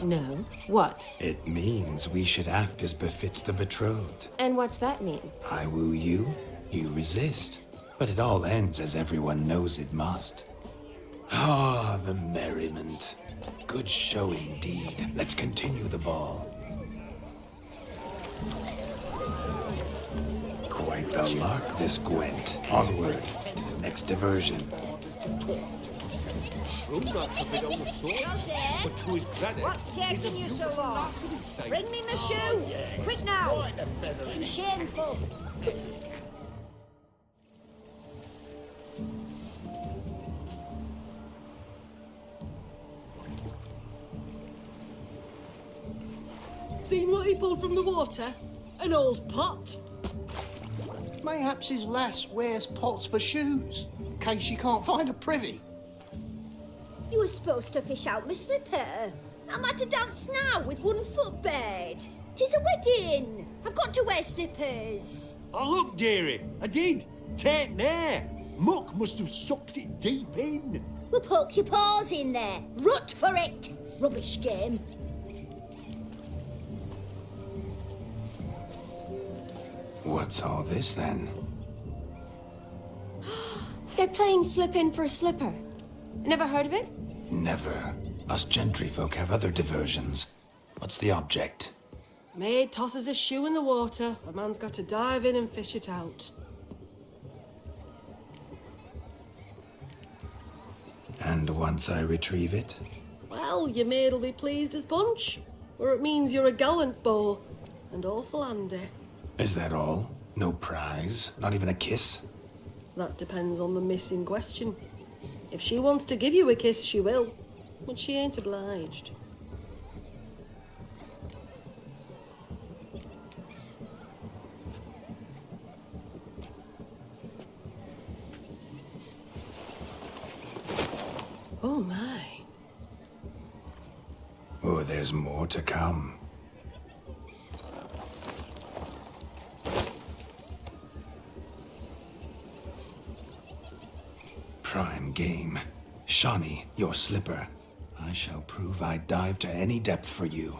C: No. What?
B: It means we should act as befits the betrothed.
C: And what's that mean?
B: I woo you, you resist. But it all ends as everyone knows it must. Ah, the merriment. Good show indeed. Let's continue the ball. Quite the lark, this Gwent. Onward to the next diversion.
F: What's taking you so long? Bring me my shoe! Quick now! I'm shameful.
D: Seen what he pulled from the water? An old pot.
N: Mayhaps his lass wears pots for shoes, in case she can't find a privy.
F: You were supposed to fish out my slipper. I'm at a dance now with 1 foot bed. 'Tis a wedding. I've got to wear slippers.
G: Oh, look, dearie. I did. Take there. Muck must have sucked it deep in.
F: Well, poke your paws in there. Rut for it. Rubbish game.
B: What's all this, then?
C: They're playing slip in for a slipper. Never heard of it?
B: Never. Us gentry folk have other diversions. What's the object?
D: Maid tosses a shoe in the water. A man's got to dive in and fish it out.
B: And once I retrieve it?
D: Well, your maid'll be pleased as punch. Or it means you're a gallant beau. And awful handy.
B: Is that all? No prize? Not even a kiss?
D: That depends on the miss in question. If she wants to give you a kiss, she will. But she ain't obliged. Oh my.
B: Oh, there's more to come. Prime game. Shani, your slipper. I shall prove I'd dive to any depth for you.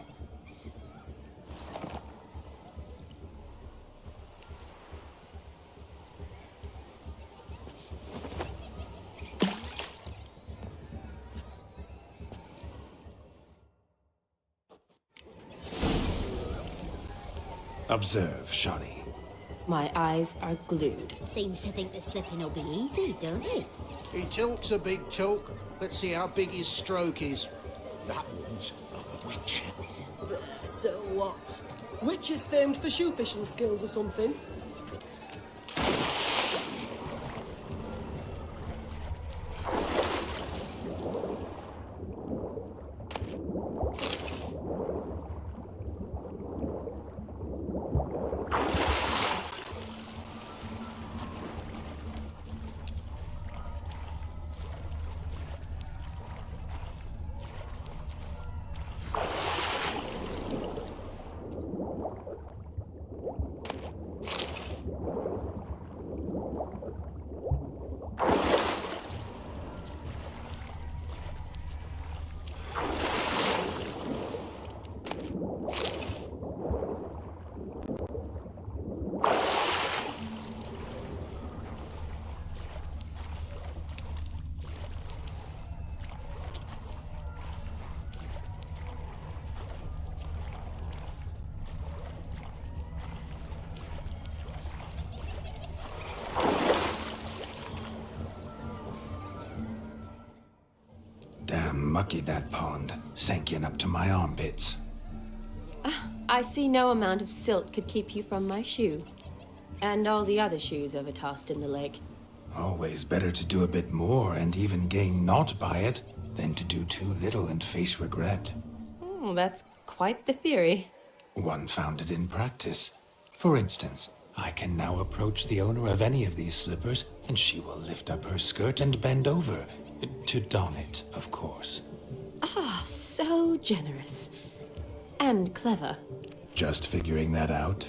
B: Observe, Shani.
C: My eyes are glued.
F: Seems to think the slipping will be easy, don't he?
N: He talks a big talk. Let's see how big his stroke is.
Q: That one's a witch.
D: So what? Witch is famed for shoe fishing skills or something.
B: Damn mucky, that pond. Sank in up to my armpits.
C: I see no amount of silt could keep you from my shoe. And all the other shoes overtossed in the lake.
B: Always better to do a bit more and even gain naught by it. than to do too little and face regret.
C: Oh, that's quite the theory.
B: One founded in practice. For instance, I can now approach the owner of any of these slippers, and she will lift up her skirt and bend over. To don it, of course.
C: Ah, so generous. And clever.
B: Just figuring that out?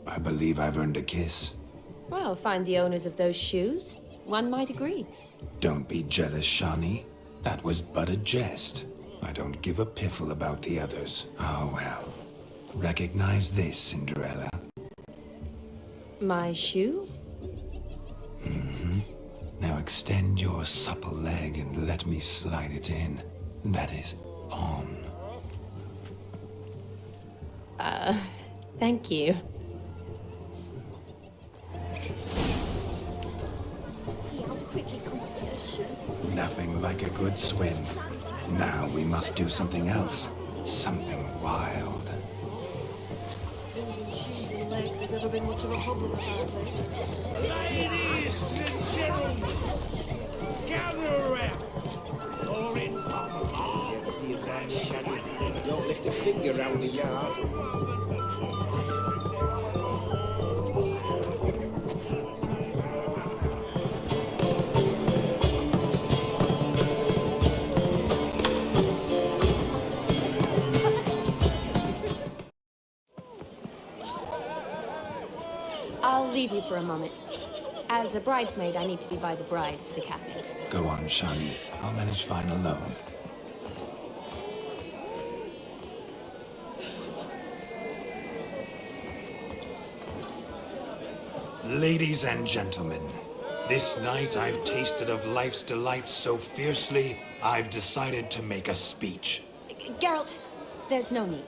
B: I believe I've earned a kiss.
C: Well, find the owners of those shoes. One might agree.
B: Don't be jealous, Shani. That was but a jest. I don't give a piffle about the others. Oh well. Recognize this, Cinderella.
C: My shoe?
B: Now extend your supple leg and let me slide it in. That is, on.
C: Thank you.
F: See how quick he come up with the shoe.
B: Nothing like a good swim. Now we must do something else. Something wild.
D: Losing shoes and legs has never been much of a problem about this.
J: Ladies and gentlemen, gather around. Pour in from far.
M: Ever feel that, Shani? Don't lift a finger round the yard.
C: I'll leave you for a moment. As a bridesmaid, I need to be by the bride for the capping.
B: Go on, Shani. I'll manage fine alone. Ladies and gentlemen, this night I've tasted of life's delights so fiercely, I've decided to make a speech.
C: Geralt, there's no need.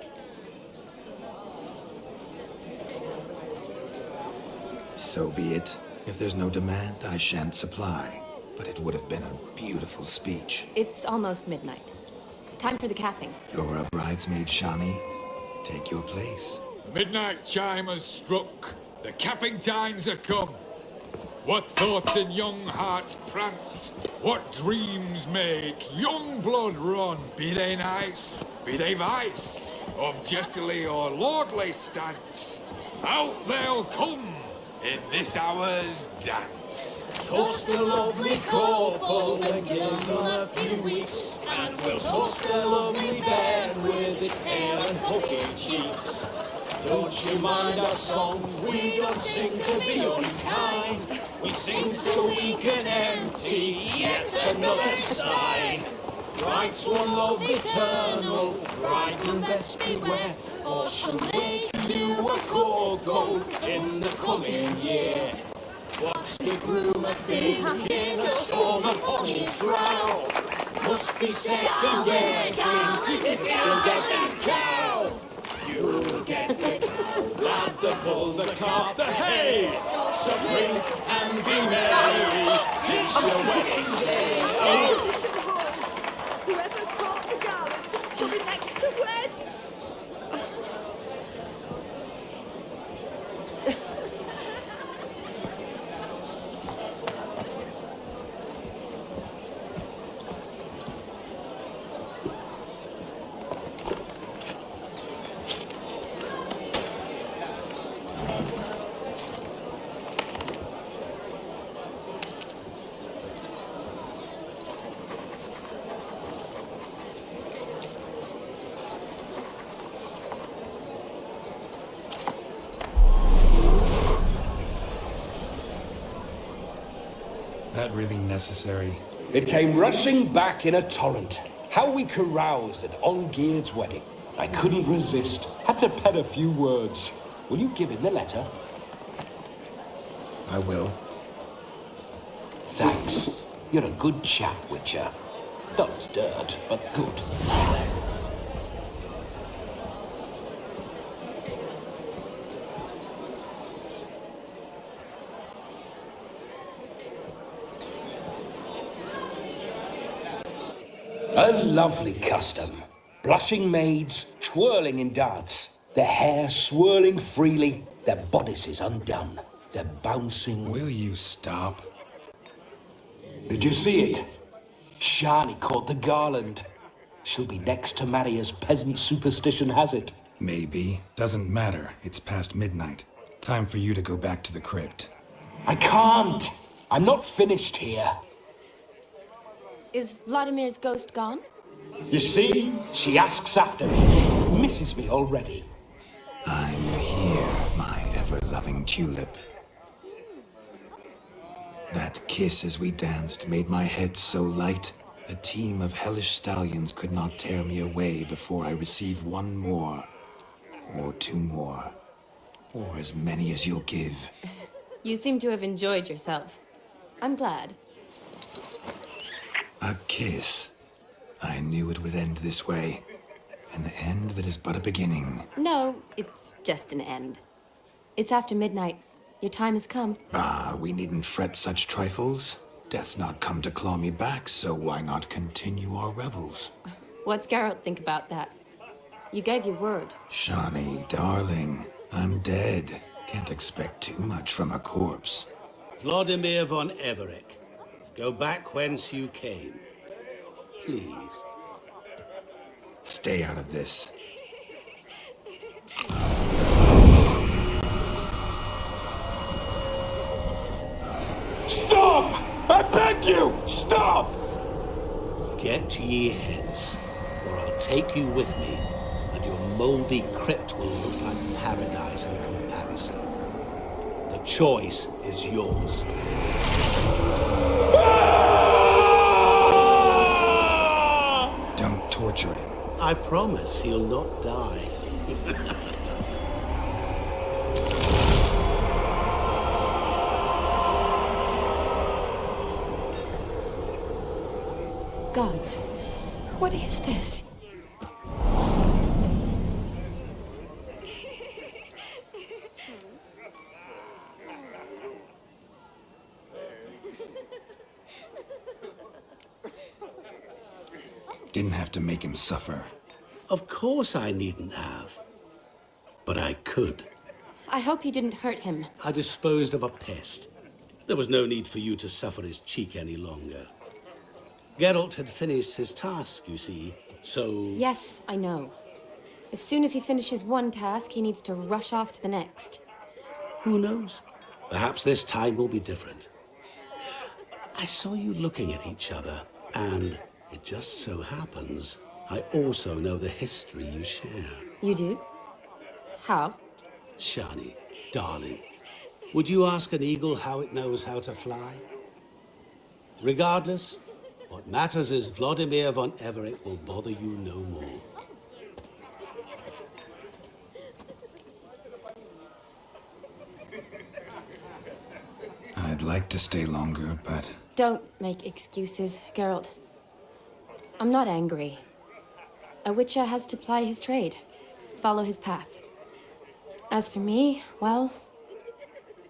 B: So be it. If there's no demand, I shan't supply. But it would have been a beautiful speech.
C: It's almost midnight. Time for the capping.
B: You're a bridesmaid, Shani. Take your place.
I: The midnight chime has struck. The capping times are come. What thoughts in young hearts prance? What dreams make young blood run? Be they nice, be they vice, of jestily or lordly stance, out they'll come in this hour's dance.
R: Toast the lovely couple and give them a few weeks, and we'll toast the lovely bed with its pale and puffy cheeks. Don't you mind our song? We don't sing to be unkind. We sing so we can empty yet another stein. Bride's one love eternal, bridegroom best beware, or she'll make you a cocoa in the coming year. What's the groom a thinking? A storm upon his brow. Must be second guessing if he'll get that cow. You'll get the cow, lad, the bull, the calf, the hay. So drink and be merry, 'tis your wedding day. Oh.
H: Tradition holds. Whoever caught the garland shall be next to wed.
B: That really necessary?
A: It came rushing back in a torrent. How we caroused at Olgierd's wedding. I couldn't resist. Had to pen a few words. Will you give him the letter?
B: I will.
A: Thanks. You're a good chap, Witcher. Dull as dirt, but good. A lovely custom. Blushing maids twirling in dance, their hair swirling freely, their bodices undone, their bouncing...
B: Will you stop?
A: Did you see it? Shani caught the garland. She'll be next to marry as peasant superstition has it.
B: Maybe. Doesn't matter. It's past midnight. Time for you to go back to the crypt.
A: I can't! I'm not finished here.
C: Is Vlodimir's ghost gone?
A: You see? She asks after me. Misses me already.
B: I'm here, my ever-loving tulip. That kiss as we danced made my head so light. A team of hellish stallions could not tear me away before I receive one more. Or two more. Or as many as you'll give.
C: You seem to have enjoyed yourself. I'm glad.
B: A kiss. I knew it would end this way. An end that is but a beginning.
C: No, it's just an end. It's after midnight. Your time has come.
B: Ah, we needn't fret such trifles. Death's not come to claw me back, so why not continue our revels?
C: What's Geralt think about that? You gave your word.
B: Shani, darling, I'm dead. Can't expect too much from a corpse.
J: Vlodimir von Everec, go back whence you came. Please.
B: Stay out of this.
A: Stop! I beg you! Stop!
J: Get ye hence, or I'll take you with me, and your mouldy crypt will look like paradise in comparison. The choice is yours.
B: Don't torture him.
J: I promise he'll not die.
C: Gods, what is this?
B: Didn't have to make him suffer.
J: Of course I needn't have. But I could.
C: I hope you didn't hurt him.
J: I disposed of a pest. There was no need for you to suffer his cheek any longer. Geralt had finished his task, you see, so...
C: Yes, I know. As soon as he finishes one task, he needs to rush off to the next.
J: Who knows? Perhaps this time will be different. I saw you looking at each other, and it just so happens I also know the history you share.
C: You do? How?
J: Shani, darling, would you ask an eagle how it knows how to fly? Regardless, what matters is Vlodimir von Everec will bother you no more.
B: I'd like to stay longer, but...
C: Don't make excuses, Geralt. I'm not angry. A witcher has to ply his trade, follow his path. As for me, well,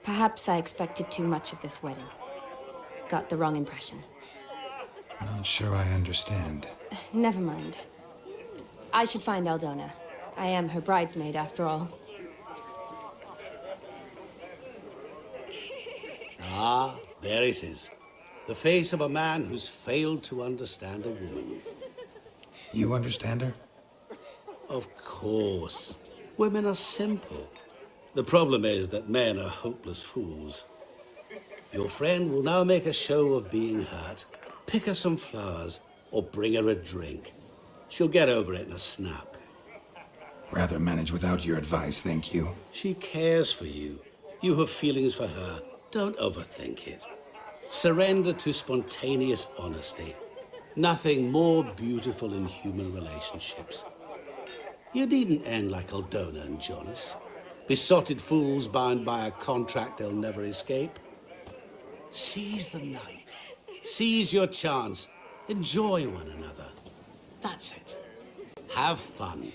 C: perhaps I expected too much of this wedding. Got the wrong impression.
B: Not sure I understand.
C: Never mind. I should find Aldona. I am her bridesmaid, after all.
J: Ah, there it is. The face of a man who's failed to understand a woman.
B: You understand her?
J: Of course. Women are simple. The problem is that men are hopeless fools. Your friend will now make a show of being hurt, pick her some flowers, or bring her a drink. She'll get over it in a snap.
B: Rather manage without your advice, thank you.
J: She cares for you. You have feelings for her. Don't overthink it. Surrender to spontaneous honesty. Nothing more beautiful in human relationships. You needn't end like Aldona and Jonas. Besotted fools bound by a contract they'll never escape. Seize the night. Seize your chance. Enjoy one another. That's it. Have fun.